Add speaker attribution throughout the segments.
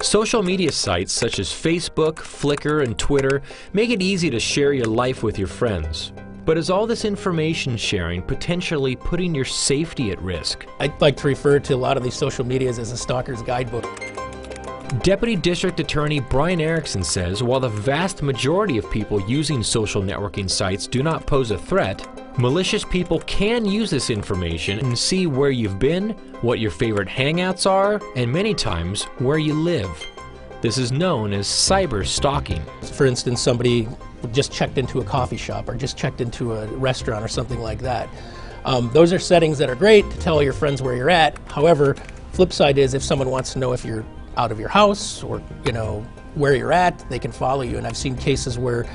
Speaker 1: Social media sites such as Facebook, Flickr, and Twitter make it easy to share your life with your friends. But is all this information sharing potentially putting your safety at risk?
Speaker 2: I like to refer to a lot of these social medias as a stalker's guidebook.
Speaker 1: Deputy District Attorney Brian Erickson says while the vast majority of people using social networking sites do not pose a threat, malicious people can use this information and see where you've been, what your favorite hangouts are, and many times where you live. This is known as cyber stalking.
Speaker 2: For instance, somebody just checked into a coffee shop or just checked into a restaurant or something like that. Those are settings that are great to tell your friends where you're at. However, flip side is if someone wants to know if you're out of your house or where you're at, they can follow you. And I've seen cases where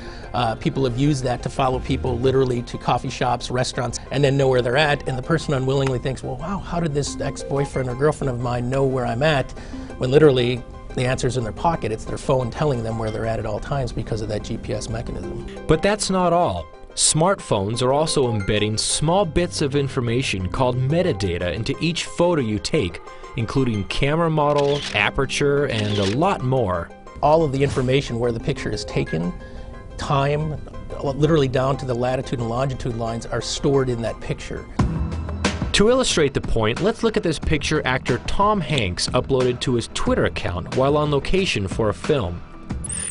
Speaker 2: people have used that to follow people literally to coffee shops, restaurants, and then know where they're at. And the person unwillingly thinks, well, wow, how did this ex-boyfriend or girlfriend of mine know where I'm at? When literally the answer's in their pocket. It's their phone telling them where they're at all times because of that GPS mechanism.
Speaker 1: But that's not all. Smartphones are also embedding small bits of information called metadata into each photo you take, including camera model, aperture, and a lot more.
Speaker 2: All of the information where the picture is taken, time, literally down to the latitude and longitude lines are stored in that picture.
Speaker 1: To illustrate the point, let's look at this picture actor Tom Hanks uploaded to his Twitter account while on location for a film.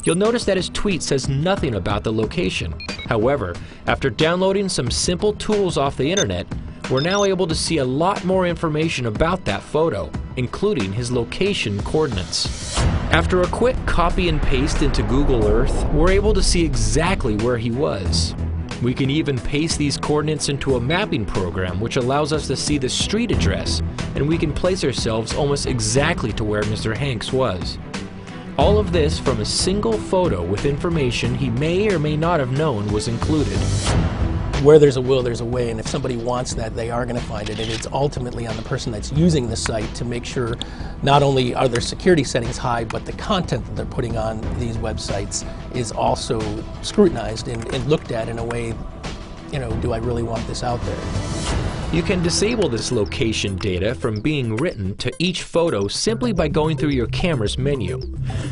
Speaker 1: You'll notice that his tweet says nothing about the location. However, after downloading some simple tools off the internet, we're now able to see a lot more information about that photo, including his location coordinates. After a quick copy and paste into Google Earth, we're able to see exactly where he was. We can even paste these coordinates into a mapping program which allows us to see the street address, and we can place ourselves almost exactly to where Mr. Hanks was. All of this from a single photo with information he may or may not have known was included.
Speaker 2: Where there's a will, there's a way, and if somebody wants that, they are going to find it, and it's ultimately on the person that's using the site to make sure not only are their security settings high, but the content that they're putting on these websites is also scrutinized and looked at in a way, do I really want this out there?
Speaker 1: You can disable this location data from being written to each photo simply by going through your camera's menu.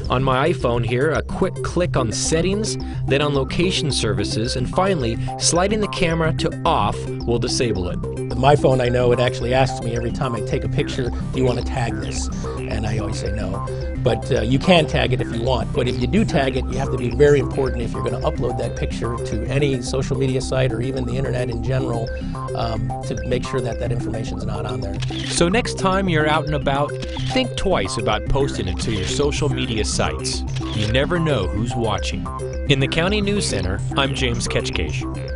Speaker 1: On my iPhone here, a quick click on Settings, then on Location Services, and finally, sliding the camera to off will disable it.
Speaker 2: With my phone, I know it actually asks me every time I take a picture, do you want to tag this? And I always say no. But you can tag it if you want. But if you do tag it, you have to be very important if you're going to upload that picture to any social media site or even the internet in general to make sure that that information's not on there.
Speaker 1: So next time you're out and about, think twice about posting it to your social media sites. You never know who's watching. In the County News Center, I'm James Ketchkage.